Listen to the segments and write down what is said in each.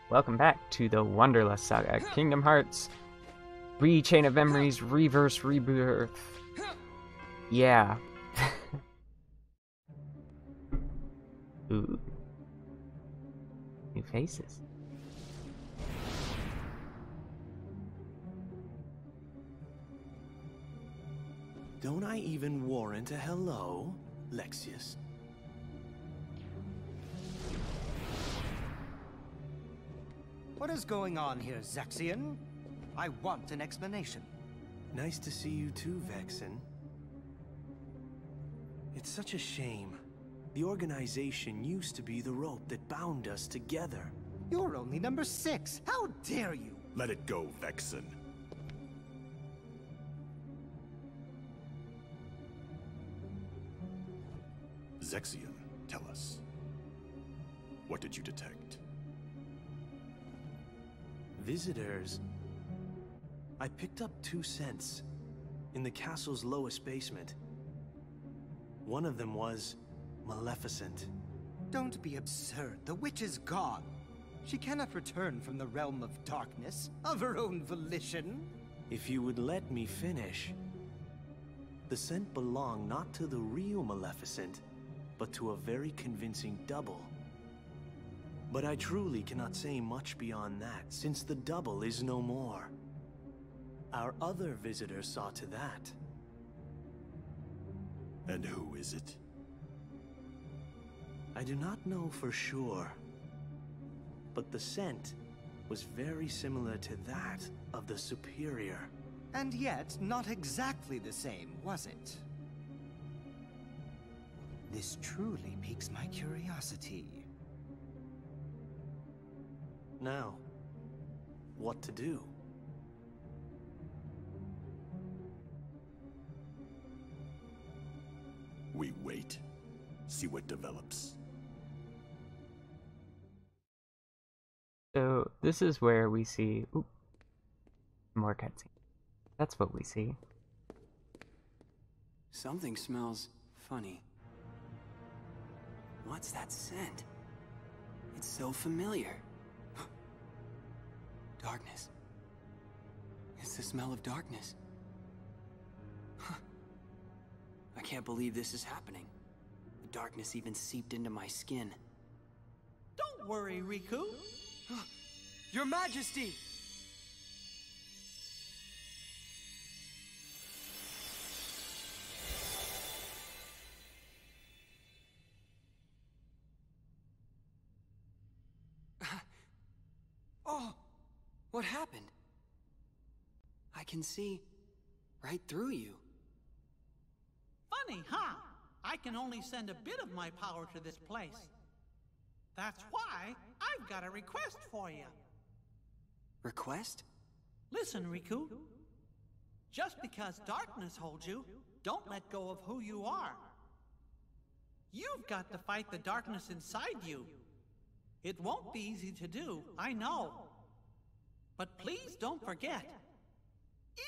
Welcome back to the Wanderlust Saga. Kingdom Hearts, Chain of Memories, Reverse Rebirth. Yeah. Ooh. New faces. Don't I even warrant a hello, Lexius? What is going on here, Zaxian? I want an explanation. Nice to see you too, Vexen. It's such a shame. The organization used to be the rope that bound us together. You're only number 6. How dare you? Let it go, Vexen. Zexion, tell us. What did you detect? Visitors. I picked up 2 scents in the castle's lowest basement. One of them was Maleficent. Don't be absurd. The witch is gone. She cannot return from the realm of darkness of her own volition. If you would let me finish. The scent belonged not to the real Maleficent, but to a very convincing double. But I truly cannot say much beyond that, since the double is no more. Our other visitor saw to that. And who is it? I do not know for sure, but the scent was very similar to that of the superior. And yet, not exactly the same, was it? This truly piques my curiosity. Now, what to do? We wait. See what develops. So this is where we see more cutscene. That's what we see. Something smells funny. What's that scent? It's so familiar. Darkness. It's the smell of darkness. I can't believe this is happening. The darkness even seeped into my skin. Don't worry, Riku. Your Majesty! Oh, what happened? I can see right through you. Funny, huh? I can only send a bit of my power to this place. That's why I've got a request for you. Request? Listen, Riku. Just because darkness holds you, don't let go of who you are. You've got to fight the darkness inside you. It won't be easy to do, I know. But please don't forget,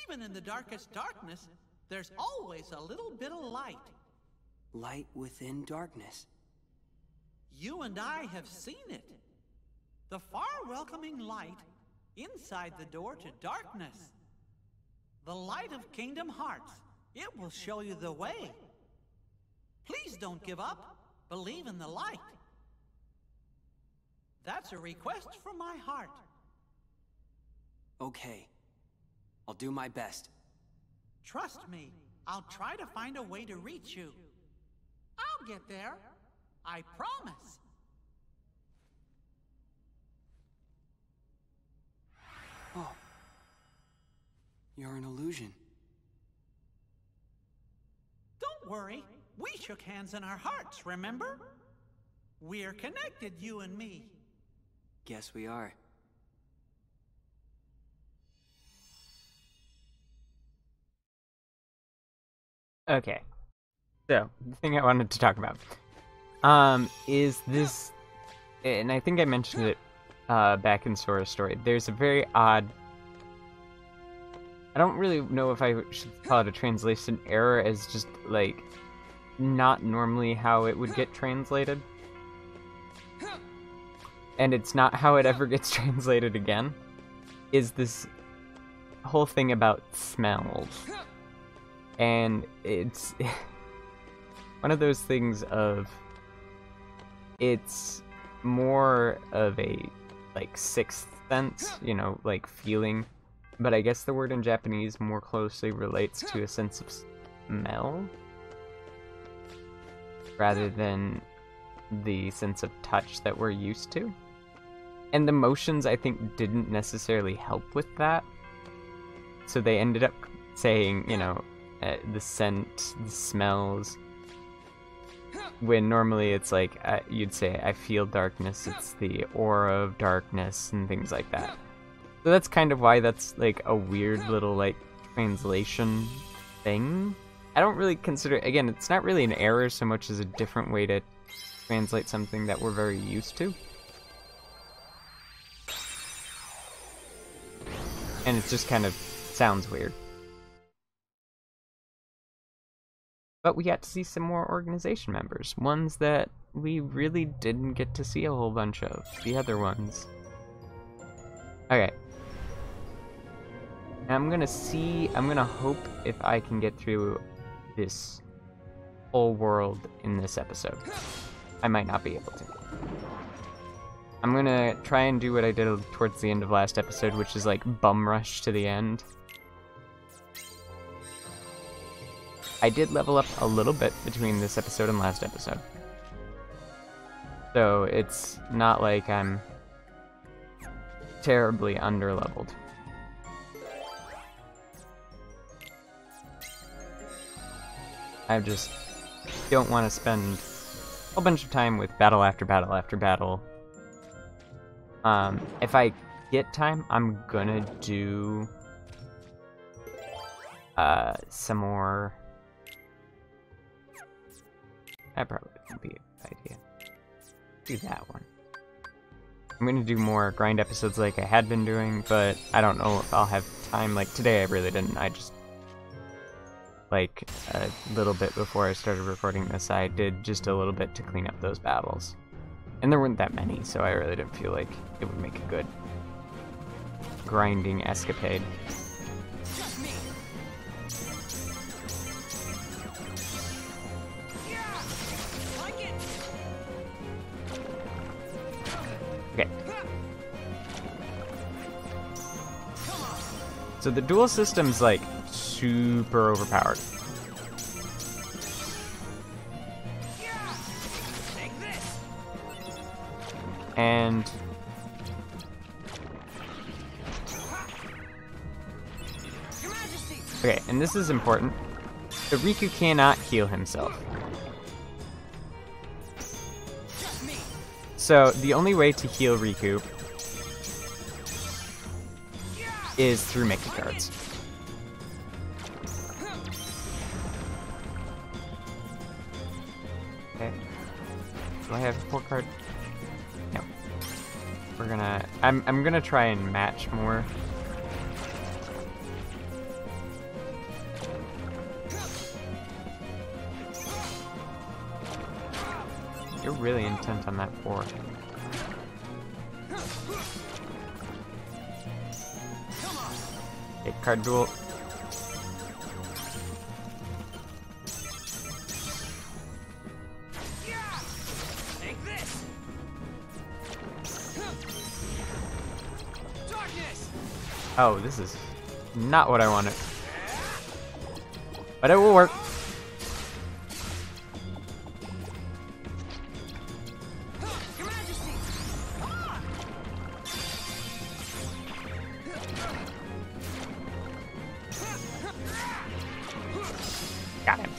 even in the darkest darkness, there's always a little bit of light. Light within darkness. You and I have seen it. The far welcoming light inside the door to darkness. The light of Kingdom Hearts. It will show you the way. Please don't give up. Believe in the light. That's a request from my heart. Okay. I'll do my best. Trust me, I'll try to find a way to reach you. I'll get there. I promise. Oh. You're an illusion. Don't worry. We shook hands in our hearts, remember? We're connected, you and me. Guess we are. Okay. So, the thing I wanted to talk about is this, and I think I mentioned it back in Sora's story. There's a very odd, I don't really know if I should call it a translation error, as just, like, not normally how it would get translated. and it's not how it ever gets translated again, is this whole thing about smells. And it's one of those things of, it's more of a, like, sixth sense, you know, like, feeling. But I guess the word in Japanese more closely relates to a sense of smell, rather than the sense of touch that we're used to. And the motions, I think, didn't necessarily help with that. So they ended up saying, you know, the scent, the smells, when normally it's like, you'd say, I feel darkness, it's the aura of darkness, and things like that. So that's kind of why that's, like, a weird little, like, translation thing. I don't really consider, again, it's not really an error so much as a different way to translate something that we're very used to. And it just kind of sounds weird. But we got to see some more organization members. Ones that we really didn't get to see a whole bunch of. The other ones. Okay. I'm gonna hope if I can get through this whole world in this episode. I might not be able to. I'm gonna try and do what I did towards the end of last episode, which is like bum rush to the end. I did level up a little bit between this episode and last episode. So it's not like I'm terribly underleveled. I just don't want to spend a whole bunch of time with battle after battle after battle. If I get time, I'm gonna do some more. That probably would be a good idea. Do that one. I'm gonna do more grind episodes like I had been doing, but I don't know if I'll have time. Like today, I really didn't. I just, like, a little bit before I started recording this, I did just a little bit to clean up those battles. And there weren't that many, so I really didn't feel like it would make a good grinding escapade. Okay. So the duel system's like super overpowered. And okay, and this is important. So Riku cannot heal himself. So the only way to heal Riku is through Mickey cards. Okay. Do I have a 4 card? No. We're gonna I'm gonna try and match more. You're really intent on that 4. Okay, card duel. Oh, this is not what I wanted. But it will work. Got him.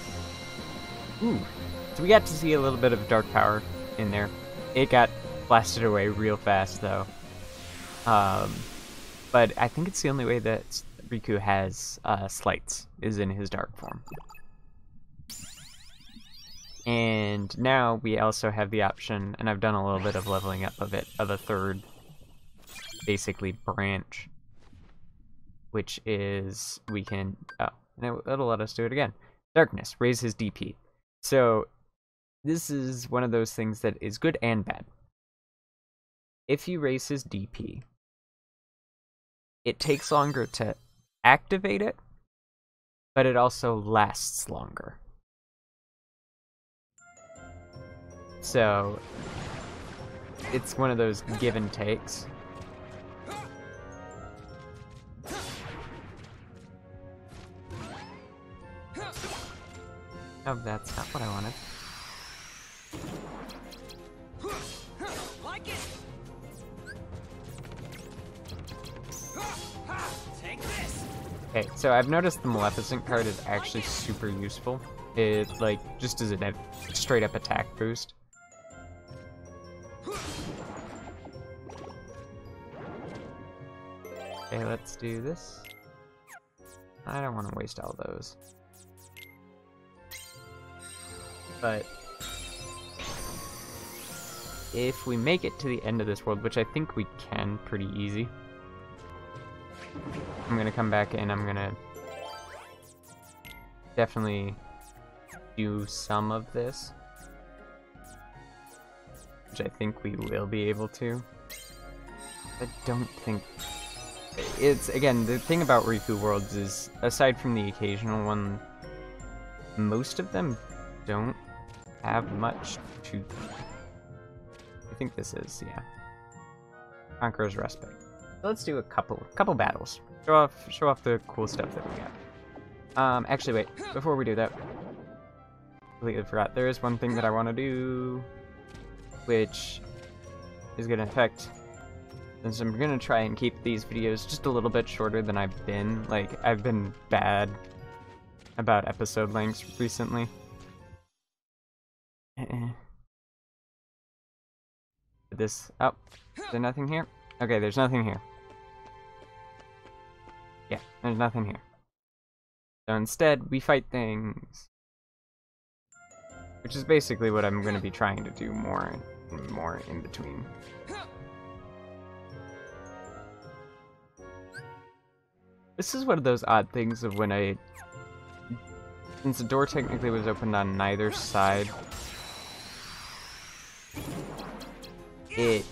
Ooh. So we got to see a little bit of dark power in there. It got blasted away real fast, though. But I think it's the only way that Riku has slights, is in his dark form. And now we also have the option, and I've done a little bit of leveling up of it, of a third, basically, branch. Which is, we can, oh, and it'll let us do it again. Darkness, raise his DP. So, this is one of those things that is good and bad. if you raise his DP, it takes longer to activate it, but it also lasts longer. So it's one of those give and takes. Oh, that's not what I wanted. Like it. Take this. Okay, so I've noticed the Maleficent card is actually super useful. It, like, just as a straight up attack boost. Okay, let's do this. I don't want to waste all those. But if we make it to the end of this world, which I think we can pretty easy, I'm gonna come back and I'm gonna definitely do some of this, which I think we will be able to. I don't think it's, again, the thing about Riku worlds is, aside from the occasional one, most of them don't have much to them. I think this is, yeah. Conqueror's Respite. So let's do a couple battles. Show off the cool stuff that we got. Actually, wait. Before we do that, completely forgot. There is one thing that I want to do, which is going to affect. Since I'm going to try and keep these videos just a little bit shorter than I've been. Like, I've been bad about episode lengths recently. This, oh, is there nothing here? Okay, there's nothing here. Yeah, there's nothing here. So instead, we fight things. Which is basically what I'm going to be trying to do more and more in between. This is one of those odd things of when since the door technically was opened on neither side, it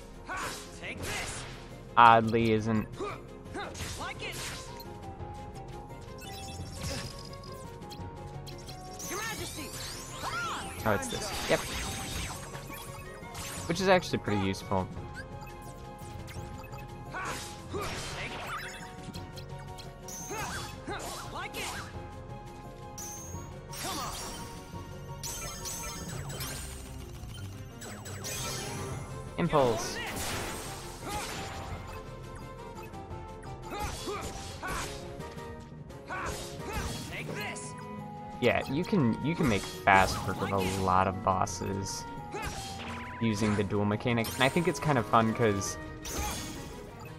oddly isn't. Oh, it's this. Yep. Which is actually pretty useful. Impulse. Yeah, you can make fast work of a lot of bosses using the duel mechanic, and I think it's kind of fun because,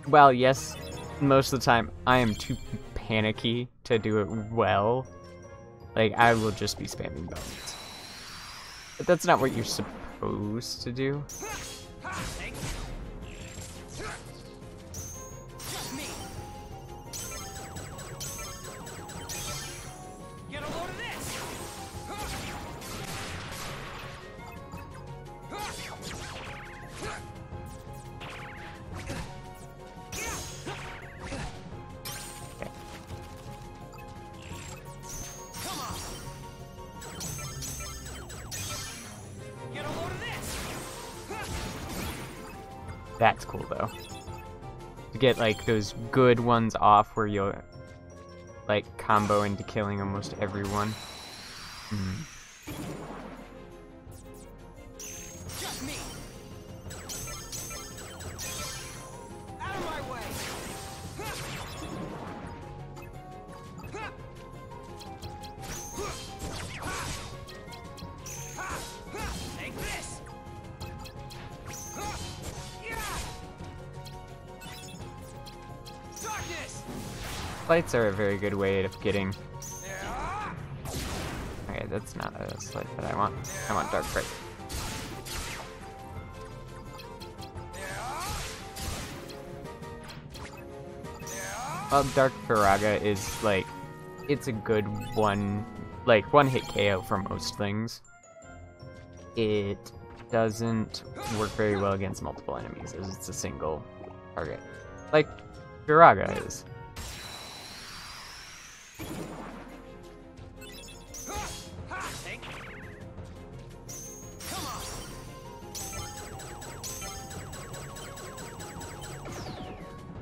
well, yes, most of the time I am too panicky to do it well. Like, I will just be spamming buttons. But that's not what you're supposed to do. That's cool, though. To get, like, those good ones off where you'll, like, combo into killing almost everyone. Just me. Out of my way. Take this. Lights are a very good way of getting. Okay, that's not a slide that I want. I want Dark Fright. Well, Dark Firaga is like, it's a good one hit KO for most things. It doesn't work very well against multiple enemies, as it's a single target. Like Saga is.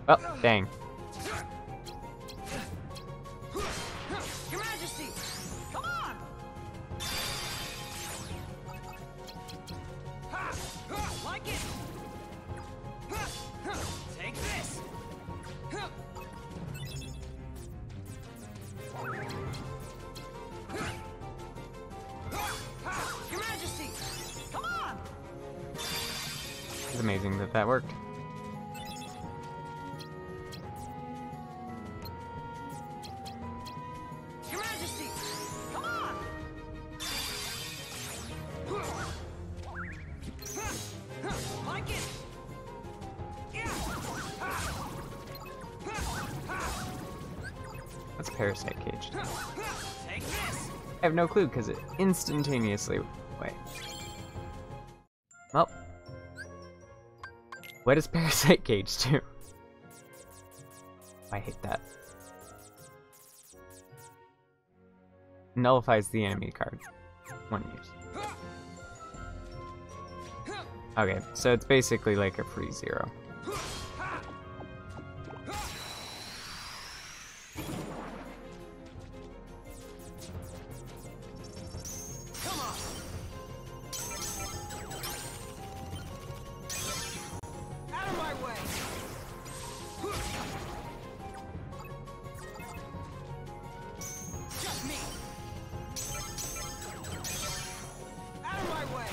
Oh, dang. Your Majesty! Come on! Like it! Take this! Your Majesty! Come on! It's amazing that that worked. Your Majesty! Come on! Like it! That's Parasite Cage. Take this! I have no clue because it instantaneously. Wait. Well. What does Parasite Cage do? I hate that. Nullifies the enemy card. One use. Okay, so it's basically like a free 0. Out of my way! Just me! Out of my way!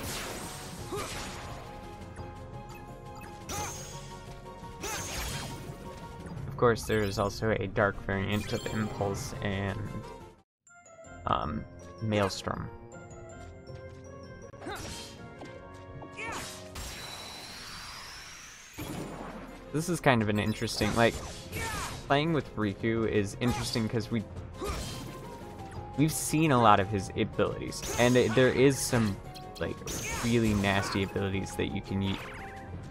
Of course, there is also a dark variant of Impulse and Maelstrom. This is kind of an interesting, like, playing with Riku is interesting because we've seen a lot of his abilities, and there is some, like, really nasty abilities that you can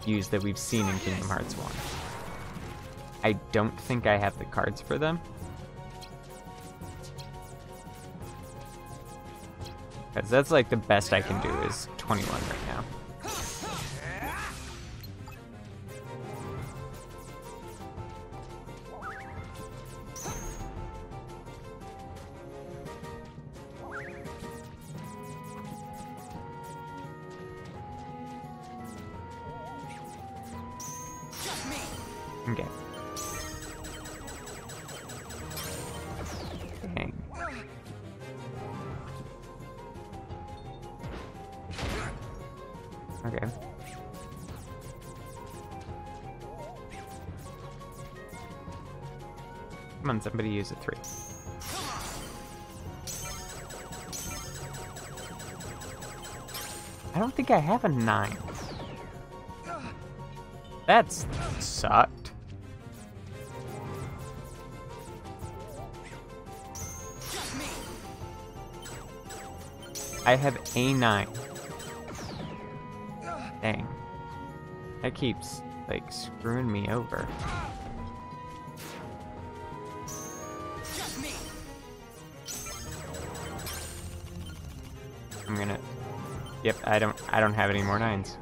use that we've seen in Kingdom Hearts 1. I don't think I have the cards for them. Because that's like the best I can do is 21 right now. Okay. Dang. Okay. Come on, somebody use a 3. I don't think I have a 9. That's sucked. I have a 9. Dang. That keeps, like, screwing me over. I'm gonna... Yep, I don't have any more 9s.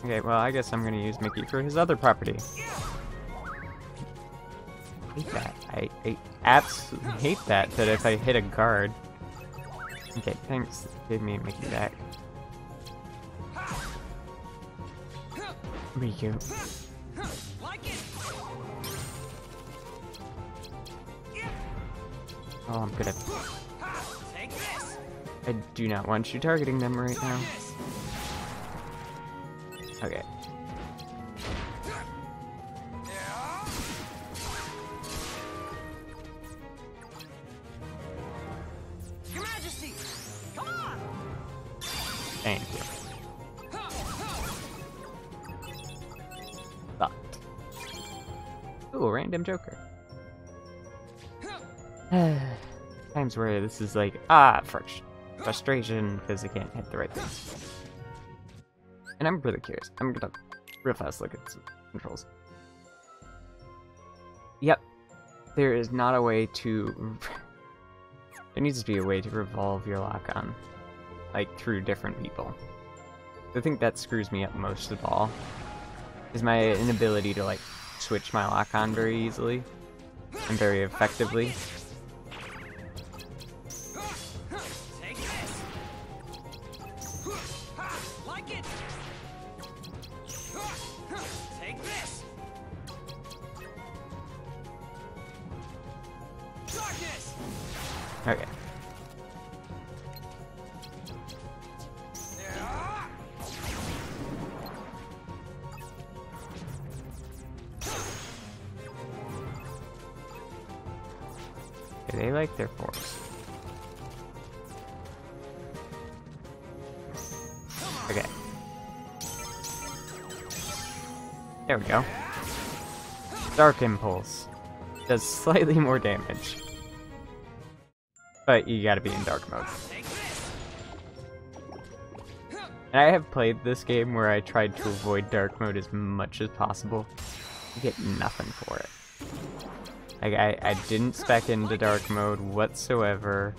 Okay, well, I guess I'm gonna use Mickey for his other property. I hate that. I absolutely hate that if I hit a guard... Okay, thanks. Give me Mickey back. Riku. Oh, I'm gonna... I do not want you targeting them right now. Okay. Your Majesty, come on! Thank you. Fucked. Ooh, a random Joker. Times where this is like, friction. frustration because I can't hit the right things. And I'm really curious. I'm gonna real fast look at some controls. Yep. There is not a way to... There needs to be a way to revolve your lock-on, like, through different people. I think that screws me up most of all, is my inability to, like, switch my lock-on very easily and very effectively. Take this. Like it. Take this. Darkness. Okay. They like their force. Okay. There we go. Dark Impulse. Does slightly more damage. But you gotta be in dark mode. And I have played this game where I tried to avoid dark mode as much as possible. You get nothing for it. Like, I didn't spec into dark mode whatsoever.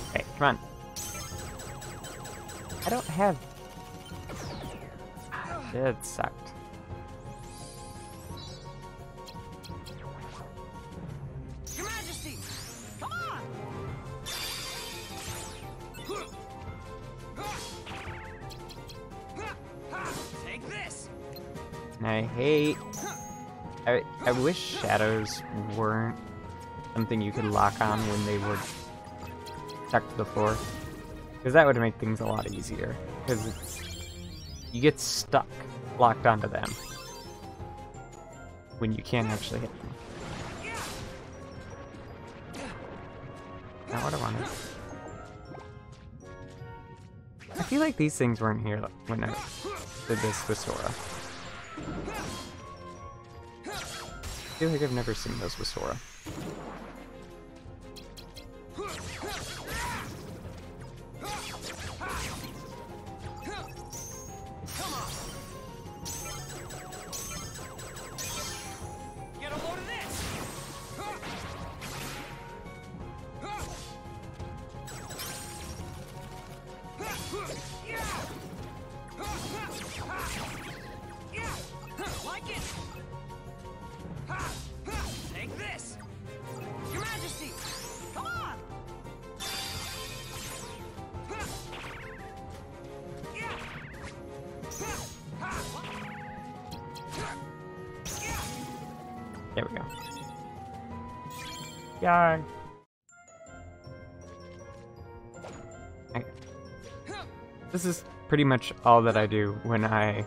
Okay, come on. I don't have... That sucked. Your Majesty, come on! Take this. And I hate... I wish shadows weren't something you could lock on when they were stuck to the floor. Because that would make things a lot easier. Because it's... You get stuck locked onto them when you can't actually hit them. Not what I wanted. I feel like these things weren't here when I did this with Sora. I feel like I've never seen those with Sora. Get a load of this. Like it. Take this. Your Majesty, come on. There we go. Yar. Okay. This is pretty much all that I do when I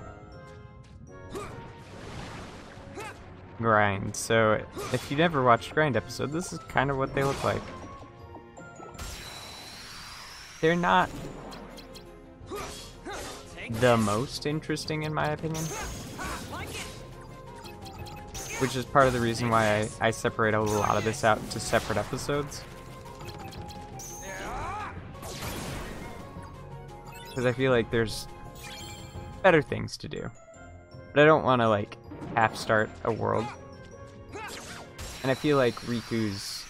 grind. So if you never watched Grind episode, this is kind of what they look like. They're not the most interesting in my opinion. Which is part of the reason why I separate a lot of this out into separate episodes. Because I feel like there's better things to do. But I don't want to, like, half-start a world. And I feel like Riku's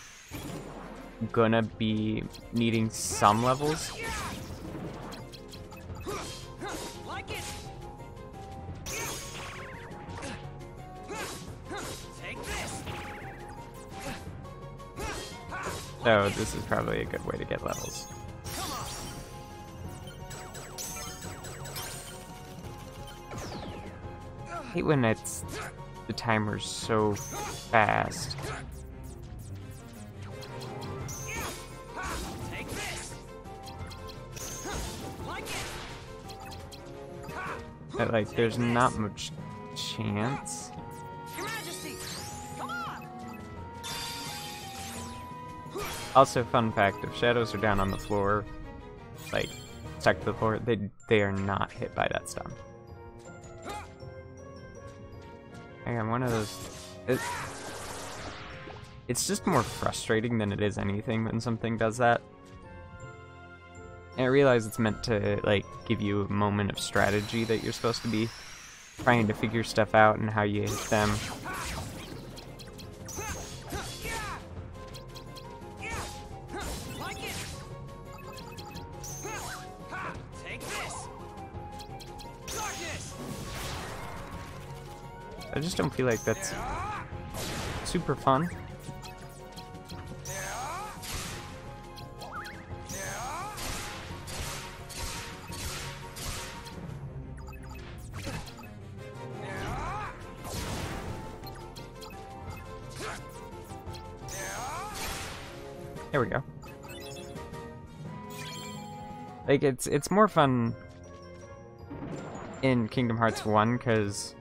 gonna be needing some levels. So this is probably a good way to get levels. I hate when it's the timer's so fast. That, like, there's not much chance. Also, fun fact, if shadows are down on the floor, like, stuck to the floor, they are not hit by that stun. Hang on, one of those... It's just more frustrating than it is anything when something does that. And I realize it's meant to, like, give you a moment of strategy that you're supposed to be trying to figure stuff out and how you hit them. I just don't feel like that's super fun. There we go. Like, it's more fun in Kingdom Hearts 1, because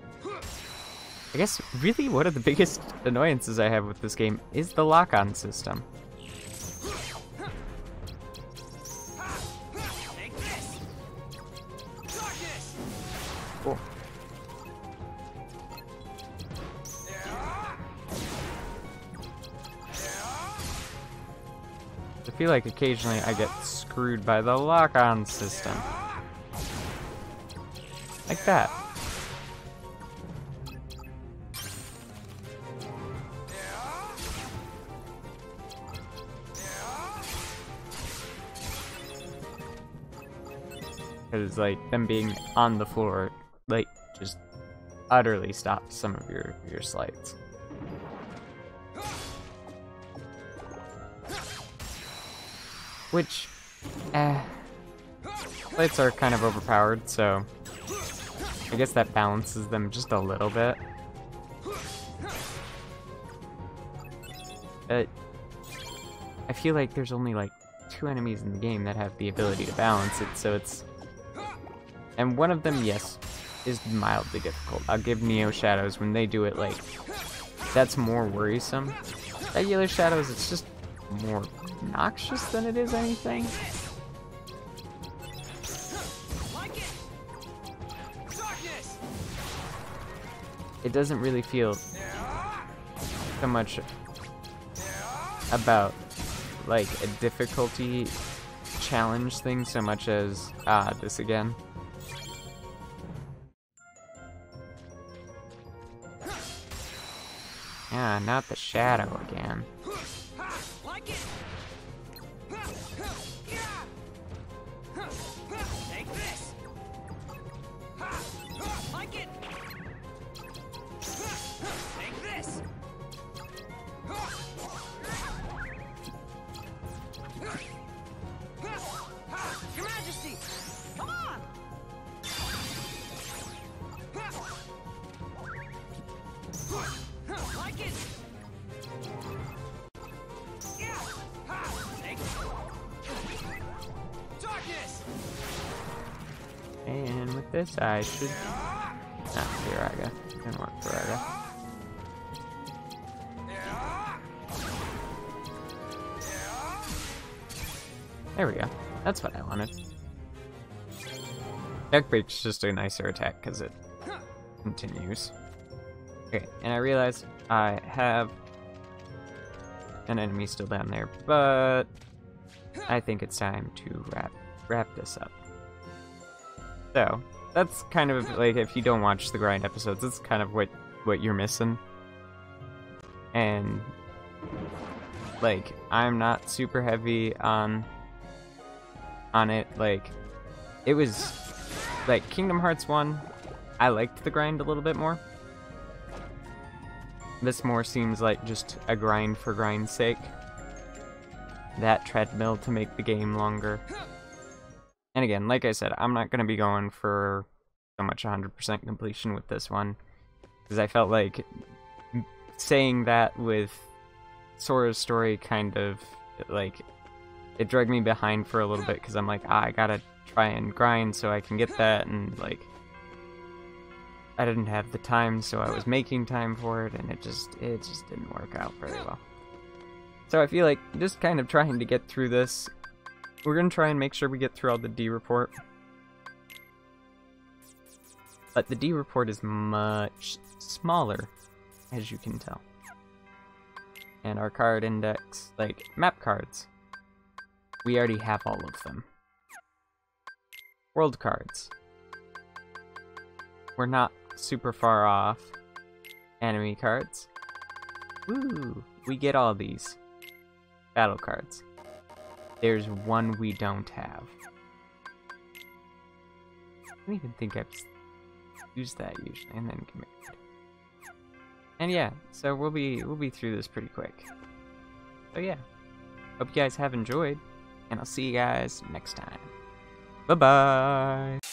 I guess really one of the biggest annoyances I have with this game is the lock-on system. Cool. I feel like occasionally I get screwed by the lock-on system. Like that. Because, like, them being on the floor, like, just utterly stops some of your slides. Which, slides are kind of overpowered, so I guess that balances them just a little bit. But I feel like there's only, like, 2 enemies in the game that have the ability to balance it, so it's... And one of them, yes, is mildly difficult. I'll give Neo Shadows, when they do it, like, that's more worrisome. Regular Shadows, it's just more obnoxious than it is anything. It doesn't really feel so much about, like, a difficulty challenge thing so much as, this again. Yeah, not the shadow again. And with this, I should... Not Raga. Didn't work for Raga. There we go. That's what I wanted. Deck Break's just a nicer attack because it continues. Okay, and I realize I have an enemy still down there, but I think it's time to wrap this up. So, that's kind of, like, if you don't watch the grind episodes, that's kind of what you're missing. And, like, I'm not super heavy on it. Like, it was, like, Kingdom Hearts 1, I liked the grind a little bit more. This more seems like just a grind for grind's sake. That treadmill to make the game longer. And again, like I said, I'm not going to be going for so much 100% completion with this one, because I felt like saying that with Sora's story kind of, like, it dragged me behind for a little bit, because I'm like, I gotta try and grind so I can get that, and, like, I didn't have the time, so I was making time for it, and it just didn't work out very well. So I feel like just kind of trying to get through this We're gonna try and make sure we get through all the D report. But the D report is much smaller, as you can tell. And our card index, like map cards, we already have all of them. World cards, we're not super far off. Enemy cards, woo, we get all these. Battle cards, there's one we don't have. I don't even think I've used that usually, and then commit. And yeah, so we'll be through this pretty quick. So yeah, hope you guys have enjoyed, and I'll see you guys next time. Bye bye.